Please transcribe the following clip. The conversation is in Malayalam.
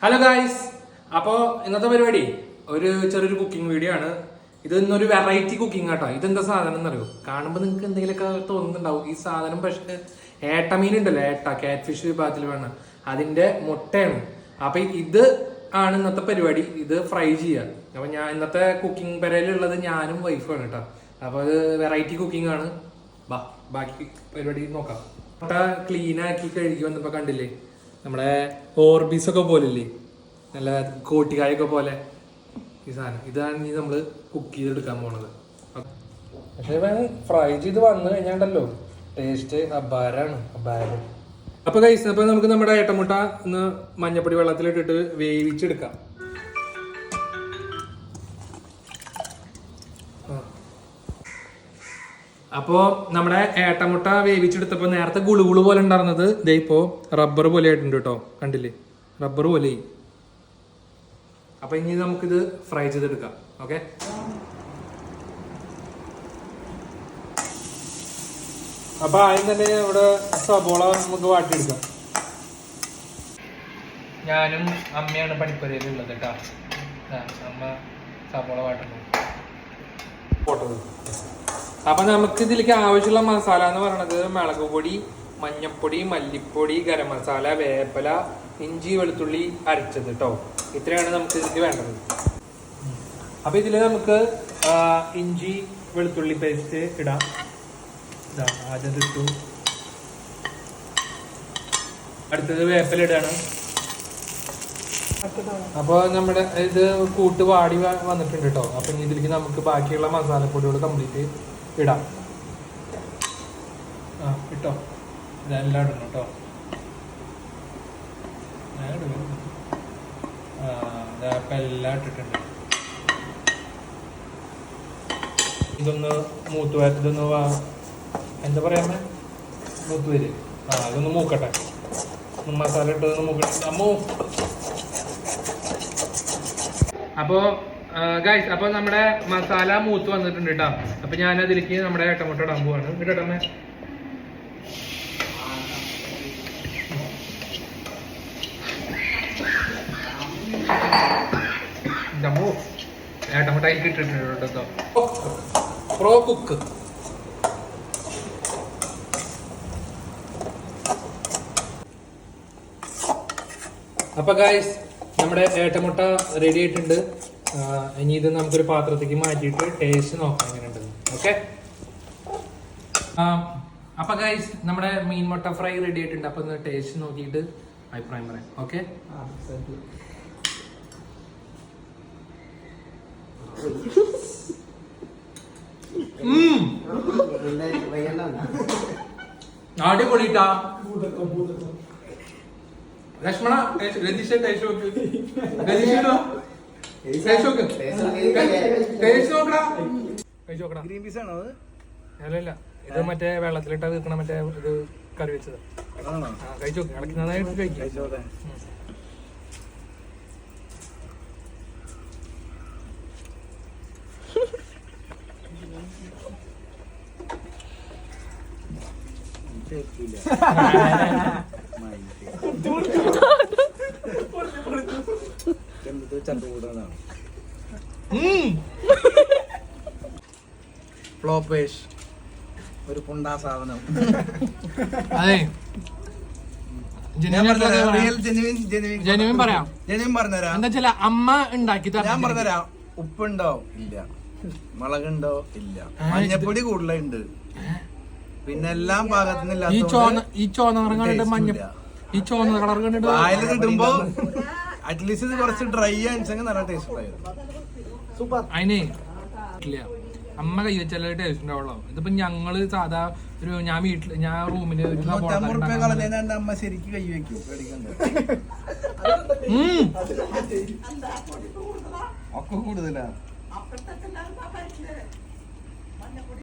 ഹലോ ഗായ്സ്, അപ്പോൾ ഇന്നത്തെ പരിപാടി ഒരു ചെറിയൊരു കുക്കിംഗ് വീഡിയോ ആണ്. ഇത് ഇന്നൊരു വെറൈറ്റി കുക്കിംഗ് ആട്ടോ. ഇതെന്താ സാധനം എന്നറിയോ? കാണുമ്പോൾ നിങ്ങൾക്ക് എന്തെങ്കിലുമൊക്കെ തോന്നുന്നുണ്ടാവും. ഈ സാധനം പക്ഷേ ഏട്ടമീൻ ഉണ്ടല്ലോ, കാറ്റ് ഫിഷ് വിഭാഗത്തിൽ വേണം, അതിന്റെ മുട്ടയാണ്. അപ്പൊ ഇത് ആണ് ഇന്നത്തെ പരിപാടി. ഇത് ഫ്രൈ ചെയ്യുക. അപ്പൊ ഞാൻ ഇന്നത്തെ കുക്കിംഗ് പെരയിലുള്ളത് ഞാനും വൈഫാണ് കേട്ടോ. അപ്പൊ അത് വെറൈറ്റി കുക്കിംഗ് ആണ്. ബാക്കി പരിപാടി നോക്കാം. മുട്ട ക്ലീൻ ആക്കി കഴുകി വന്നപ്പോ കണ്ടില്ലേ, നമ്മുടെ ഓർബീസ് ഒക്കെ പോലില്ലേ, നല്ല കോട്ടിക്കായൊക്കെ പോലെ ഈ സാധനം. ഇതാണ് ഇനി നമ്മള് കുക്ക് ചെയ്തെടുക്കാൻ പോണത്. പക്ഷെ ഫ്രൈ ചെയ്ത് വന്നു കഴിഞ്ഞാണ്ടല്ലോ ടേസ്റ്റ് അപാരാണ്, അപാരം. അപ്പൊ കഴിച്ച അപ്പൊ നമുക്ക് നമ്മുടെ ഏട്ടമുട്ട ഒന്ന് മഞ്ഞപ്പൊടി വെള്ളത്തിലിട്ടിട്ട് വേവിച്ചെടുക്കാം. അപ്പോ നമ്മുടെ ഏട്ടമുട്ട വേവിച്ചെടുത്തപ്പോ നേരത്തെ ഗുളുഗുളു പോലെ ഉണ്ടായിരുന്നത് ഇതേ ഇപ്പോ റബ്ബർ പോലെ ആയിട്ടുണ്ട് കേട്ടോ. കണ്ടില്ലേ, റബ്ബർ പോലെ. അപ്പൊ ഇനി നമുക്കിത് ഫ്രൈ ചെയ്തെടുക്കാം. ഓക്കെ, അപ്പൊ ആദ്യം തന്നെ ഇവിടെ സബോള നമുക്ക് വാട്ടിയെടുക്കാം. ഞാനും അമ്മയാണ് പണിപ്പുരയിലുള്ളത് കേട്ടോ. അമ്മ സബോള വാട്ടുന്നു. അപ്പൊ നമുക്ക് ഇതിലേക്ക് ആവശ്യമുള്ള മസാല എന്ന് പറയുന്നത് മുളക് പൊടി, മഞ്ഞപ്പൊടി, മല്ലിപ്പൊടി, ഗരം മസാല, വേപ്പില, ഇഞ്ചി വെളുത്തുള്ളി അരച്ചത് കേട്ടോ. ഇത്രയാണ് നമുക്ക് ഇതിലേക്ക് വേണ്ടത്. അപ്പൊ ഇതില് നമുക്ക് ഇഞ്ചി വെളുത്തുള്ളി പേസ്റ്റ് ഇടാം. ആദ്യം ഇട്ടു. അടുത്തത് വേപ്പില ഇടാണ്. അപ്പൊ നമ്മുടെ ഇത് കൂട്ട് വാടി വന്നിട്ടുണ്ട് കേട്ടോ. അപ്പൊ ഇനി ഇതിലേക്ക് നമുക്ക് ബാക്കിയുള്ള മസാലപ്പൊടികൾ കംപ്ലീറ്റ് ഇടാം. ഇട്ടോ, ഇതെല്ലാം ഇടണം കേട്ടോ. ഇപ്പം എല്ലാം ഇട്ടിട്ടുണ്ട്. ഇതൊന്ന് മൂത്ത് വരത്തിതൊന്ന് എന്താ പറയാ, മൂത്ത് വര്. ഇതൊന്ന് മൂക്കട്ടെ. മസാല ഇട്ടതൊന്ന് മൂക്കട്ടെ. അമ്മോ. അപ്പോ ഗൈസ്, അപ്പൊ നമ്മുടെ മസാല മൂത്ത് വന്നിട്ടുണ്ട് കേട്ടോ. അപ്പൊ ഞാൻ അതിലേക്ക് നമ്മുടെ ഏട്ടമുട്ട ഇടാൻ പോവാണ്. ഇട്ടമ്മേ. ഏട്ടമുട്ട അതിലേക്ക് ഇട്ടിട്ടുണ്ട് കേട്ടോ. Pro cook. അപ്പൊ ഗൈസ്, നമ്മുടെ ഏട്ടമുട്ട റെഡി ആയിട്ടുണ്ട്. ഇനി ഇത് നമുക്കൊരു പാത്രത്തേക്ക് മാറ്റിയിട്ട് ടേസ്റ്റ് നോക്കാം എങ്ങനെയുണ്ടെന്ന്. ഓക്കെ, അപ്പൊ ഗൈസ് നമ്മുടെ മീൻ മുട്ട ഫ്രൈ റെഡി ആയിട്ടുണ്ട്. അപ്പൊ ടേസ്റ്റ് നോക്കിയിട്ട് അഭിപ്രായം പറയാം. ഓക്കെ, അടിപൊളിട്ടാ. ലക്ഷ്മണ, രതീഷ ടേസ്റ്റ് നോക്ക്. രതീഷോ ഗ്രീൻ പീസ് ആണോ? അല്ലല്ല, ഇത് മറ്റേ വെള്ളത്തിലിട്ടാ തീർക്കണ മറ്റേ ഇത് കറി വെച്ചത്. കഴിച്ചു നോക്ക്, ഇളക്കി നന്നായിട്ട് കഴിക്കും. ഫ്ലോപ്പേഷ് ഒരു പുണ്ടാ സാധനം. അതെ, ജെനുവിൻ പറഞ്ഞുതരാം. എന്താ വെച്ചാൽ അമ്മ ഉണ്ടാക്കി ഞാൻ പറഞ്ഞുതരാം. ഉപ്പുണ്ടോ? ഇല്ല. മുളകുണ്ടോ? ഇല്ല. മഞ്ഞപ്പൊടി കൂടുതലുണ്ട്. പിന്നെ എല്ലാം പാകത്തിനില്ല. ഈ ചോന്ന കണ്ടിട്ട് മഞ്ഞ, ഈ ചോന്ന കളർ കണ്ടിട്ട് വായിൽ ഇടുമ്പോ അറ്റ്ലീസ്റ്റ് ഇത് കുറച്ച് ഡ്രൈ ആണെച്ചെങ്കിൽ നല്ല ടേസ്റ്റ് ഉണ്ടായിരുന്നു. അതിനെ അമ്മ കൈ വെച്ചാലേ ടേസ്റ്റ് ഉണ്ടാവുള്ളൂ. ഇതിപ്പോ ഞങ്ങള് സാധാ ഒരു ഞാൻ റൂമില് അമ്മ ശരിക്കും കൈ വെക്കും. ഒക്കെ കൂടുതലാ.